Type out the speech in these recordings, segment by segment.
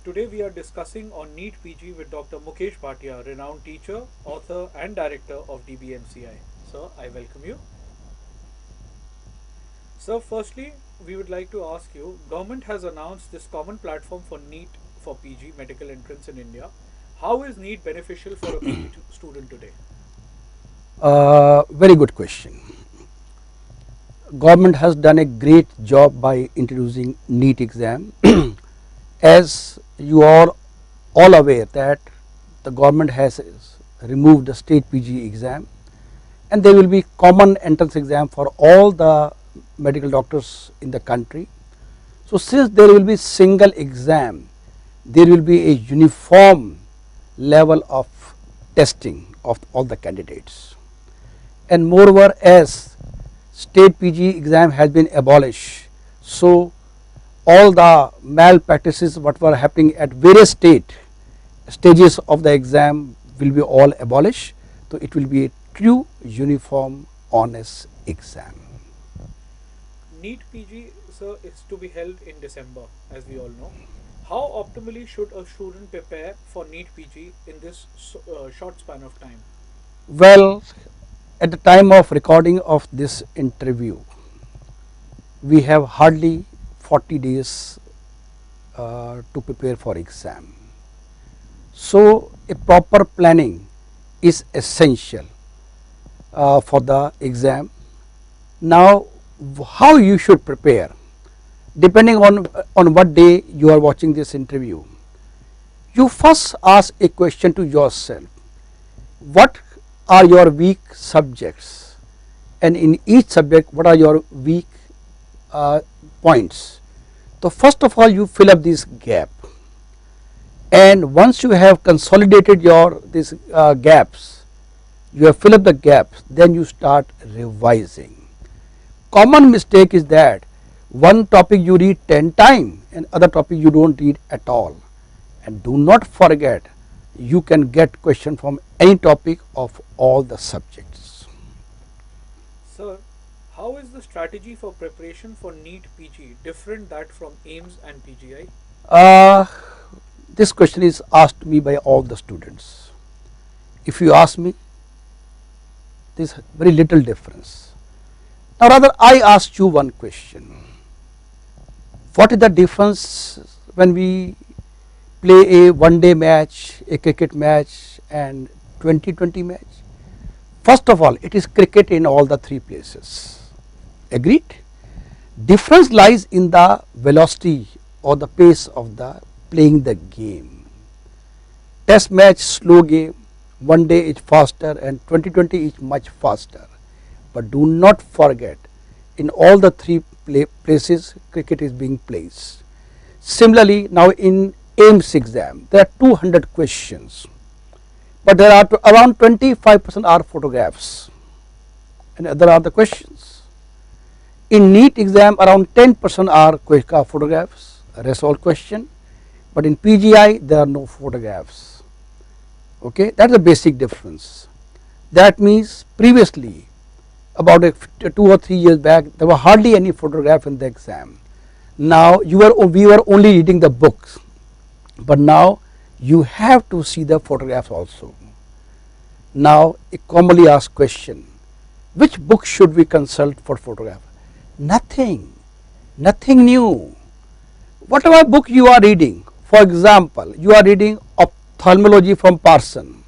Today we are discussing on NEET PG with Dr. Mukesh Bhatia, renowned teacher, author and director of DBMCI. Sir, I welcome you. Sir, firstly, we would like to ask you, government has announced this common platform for NEET for PG medical entrance in India. How is NEET beneficial for a PG student today? Very good question. Government has done a great job by introducing NEET exam. As you are all aware that the government has removed the state PG exam, and there will be common entrance exam for all the medical doctors in the country. So since there will be single exam, there will be a uniform level of testing of all the candidates. And moreover, as state PG exam has been abolished, so all the malpractices what were happening at various stages of the exam will be all abolished. So it will be a true uniform honest exam. NEET PG, sir, is to be held in December, as we all know. How optimally should a student prepare for NEET PG in this short span of time? Well, at the time of recording of this interview, we have hardly 40 days to prepare for exam. So a proper planning is essential for the exam. Now how you should prepare, depending on what day you are watching this interview, you first ask a question to yourself: what are your weak subjects, and in each subject what are your weak points. So first of all you fill up this gap, and once you have consolidated your these gaps, you have filled up the gaps, then you start revising. Common mistake is that one topic you read 10 times and other topic you don't read at all. And do not forget, you can get question from any topic of all the subjects. Sir, how is the strategy for preparation for NEET PG different that from AIMS and PGI? This question is asked me by all the students. If you ask me, there is very little difference. Now rather I ask you one question: what is the difference when we play a one-day match, a cricket match and 2020 match? First of all, it is cricket in all the three places. Agreed? Difference lies in the velocity or the pace of the playing the game. Test match slow game, one day is faster and 2020 is much faster. But do not forget, in all the three places cricket is being played. Similarly, now in AIMS exam there are 200 questions, but there are around 25% are photographs and other are the questions. In NEET exam around 10% are photographs, rest all question, but in PGI there are no photographs. Okay, that is a basic difference. That means previously, about 2 or 3 years back, there were hardly any photograph in the exam. Now we were only reading the books, but now you have to see the photographs also. Now a commonly asked question: which book should we consult for photograph? Nothing new. Whatever book you are reading, for example, you are reading ophthalmology from Parson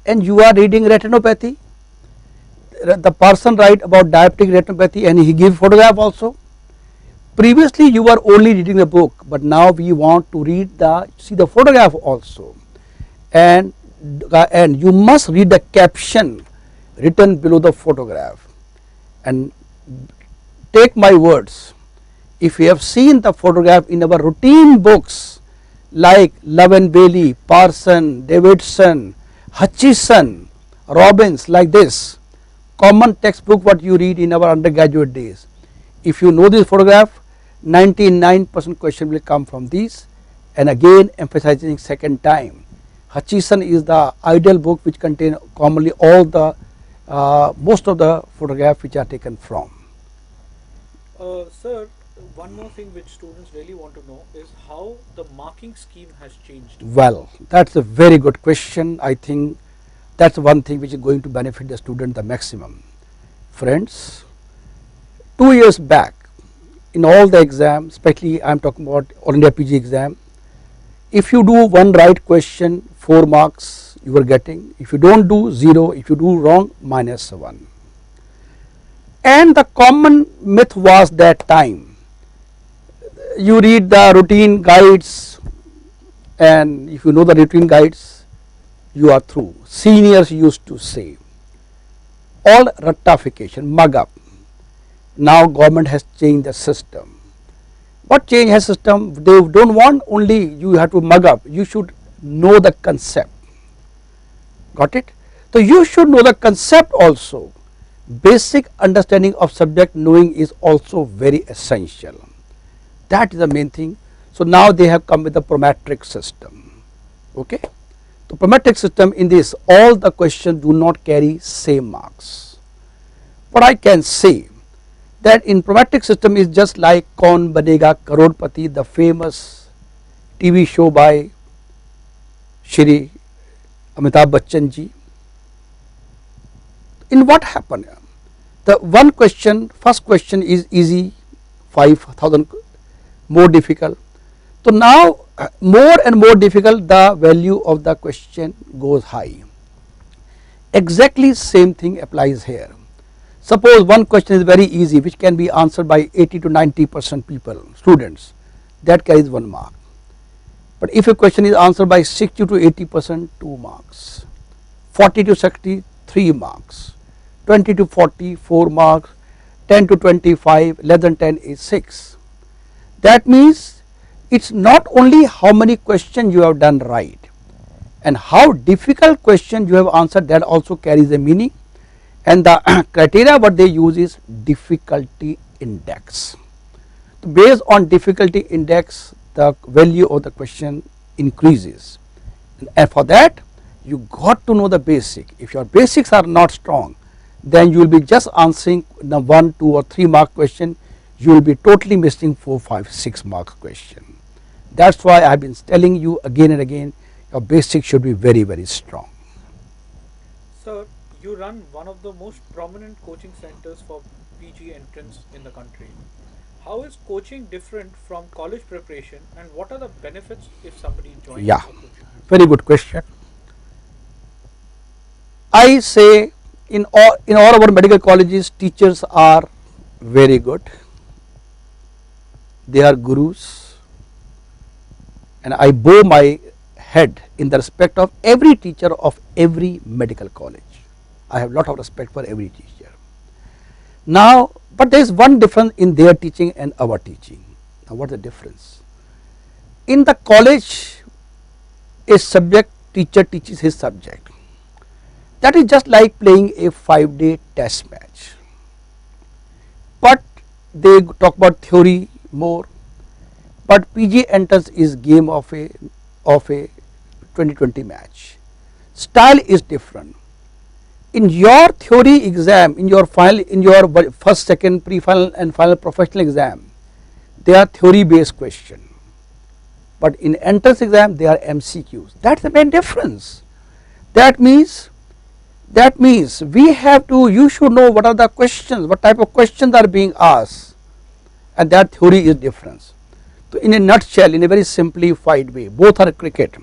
and you are reading retinopathy. The person write about diabetic retinopathy and he give photograph also. Previously you were only reading the book, but now we want to see the photograph also, and you must read the caption written below the photograph. And take my words, if you have seen the photograph in our routine books like Love and Bailey, Parson, Davidson, Hutchison, Robbins, like this common textbook what you read in our undergraduate days, if you know this photograph, 99% question will come from these. And again emphasizing second time, Hutchison is the ideal book which contain commonly all the most of the photographs which are taken from. Sir, one more thing which students really want to know is how the marking scheme has changed. Well, that's a very good question. I think that's one thing which is going to benefit the student the maximum. Friends, 2 years back, in all the exams, especially I am talking about All India PG exam, if you do one right question, 4 marks you are getting. If you don't do, 0. If you do wrong, -1. And the common myth was that time, you read the routine guides, and if you know the routine guides, you are through. Seniors used to say, all rectification, mug up. Now government has changed the system. What change has system? They don't want only you have to mug up. You should know the concept. Got it? So you should know the concept also. Basic understanding of subject knowing is also very essential. That is the main thing. So now they have come with the prometric system. Okay. The prometric system, in this all the questions do not carry same marks. What I can say, that in prometric system is just like Kaun Banega Karodpati, the famous TV show by Shri Amitabh Bachchan ji. In what happened? The one question, first question is easy, 5,000 more difficult. So now more and more difficult, the value of the question goes high. Exactly same thing applies here. Suppose one question is very easy, which can be answered by 80 to 90% people, students, that carries 1 mark. But if a question is answered by 60 to 80%, 2 marks, 40 to 60, 3 marks, 20 to 40, 4 marks, 10 to 25, less than 10 is 6. That means it's not only how many questions you have done right and how difficult question you have answered, that also carries a meaning. And the criteria what they use is difficulty index. So based on difficulty index, the value of the question increases, and for that you got to know the basic. If your basics are not strong, then you will be just answering the 1, 2 or 3 mark question, you will be totally missing 4, 5, 6 mark question. That's why I have been telling you again and again, your basics should be very, very strong. Sir, you run one of the most prominent coaching centers for PG entrance in the country. How is coaching different from college preparation, and what are the benefits if somebody joins Yeah, a coaching? very good question. I say in all our medical colleges, teachers are very good. They are gurus, and I bow my head in the respect of every teacher of every medical college. I have lot of respect for every teacher. Now, but there is one difference in their teaching and our teaching. Now, what is the difference? In the college, a subject teacher teaches his subject. That is just like playing a 5-day test match. But they talk about theory more. But PG entrance is game of a 2020 match. Style is different. In your theory exam, in your first, second, pre-final and final professional exam, they are theory based question. But in entrance exam, they are MCQs. That's the main difference. That means you should know what are the questions, what type of questions are being asked, and that theory is different. So in a nutshell, in a very simplified way, both are cricket.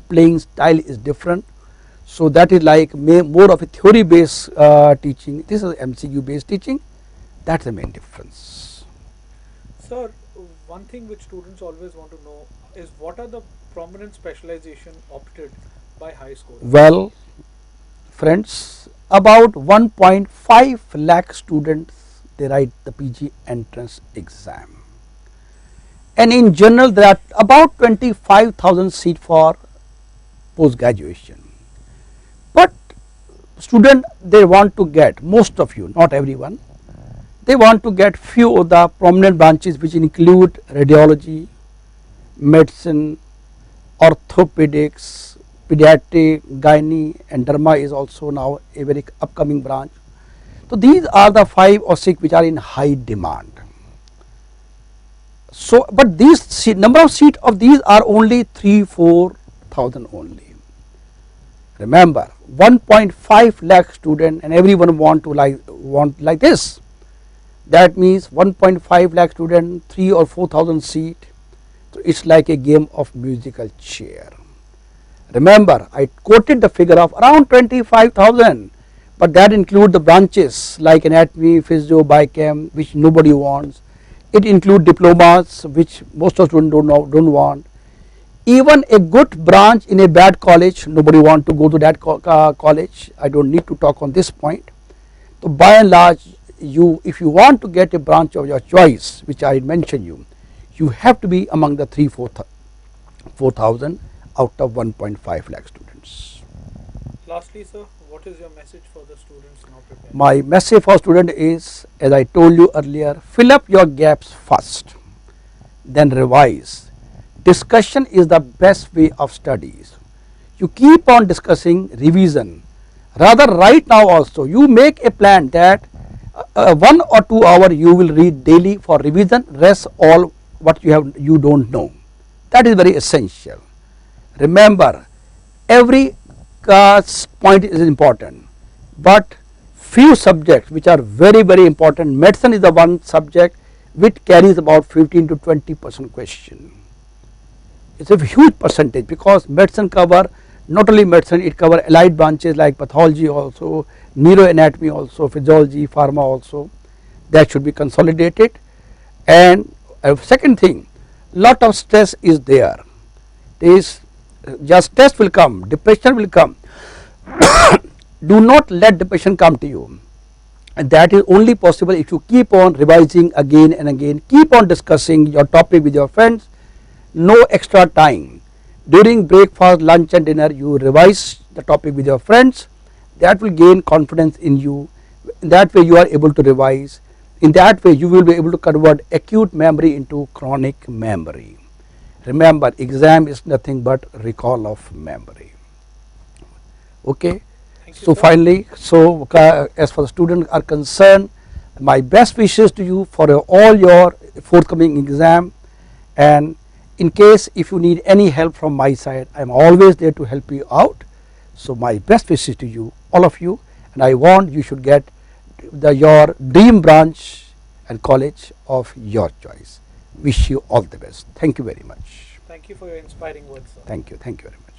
Playing style is different. So that is like more of a theory based teaching. This is MCQ based teaching. That's the main difference. Sir, one thing which students always want to know is what are the prominent specialization opted by high scorers? Well, friends, about 1.5 lakh students, they write the PG entrance exam. And in general, there are about 25,000 seats for post graduation. But student, they want to get, most of you, not everyone, they want to get few of the prominent branches which include radiology, medicine, orthopedics, pediatric, gynae, and derma is also now a very upcoming branch. So these are the 5 or 6 which are in high demand. So, but these number of seat of these are only 3-4,000 only. Remember, 1.5 lakh student and everyone want like this. That means 1.5 lakh student, 3 or 4,000 seat. So it's like a game of musical chair. Remember, I quoted the figure of around 25,000, but that include the branches like anatomy, physio, biochem, which nobody wants. It include diplomas, which most of students don't want. Even a good branch in a bad college, nobody want to go to that college. I don't need to talk on this point. So by and large, if you want to get a branch of your choice, which I mentioned you have to be among the 4,000 out of 1.5 lakh students. Lastly, sir, what is your message for the students now preparing? My message for student is, as I told you earlier, fill up your gaps first, then revise. Discussion is the best way of studies. You keep on discussing revision. Rather, right now also you make a plan that 1 or 2 hours you will read daily for revision. Rest all what you don't know. That is very essential. Remember, every point is important, but few subjects which are very important. Medicine is the one subject which carries about 15 to 20% question. It's a huge percentage because medicine cover not only medicine, it cover allied branches like pathology also, neuroanatomy also, physiology, pharma also. That should be consolidated. And second thing, lot of stress is there. Just stress will come, depression will come. Do not let depression come to you, and that is only possible if you keep on revising again and again, keep on discussing your topic with your friends. No extra time. During breakfast, lunch and dinner you revise the topic with your friends. That will gain confidence in you. In that way you are able to revise. In that way you will be able to convert acute memory into chronic memory. Remember, exam is nothing but recall of memory. Okay. So finally, as far as students are concerned, my best wishes to you for all your forthcoming exam, and in case if you need any help from my side, I am always there to help you out. So my best wishes to you, all of you, and I want you should get your dream branch and college of your choice. Wish you all the best. Thank you very much. Thank you for your inspiring words, sir. Thank you very much.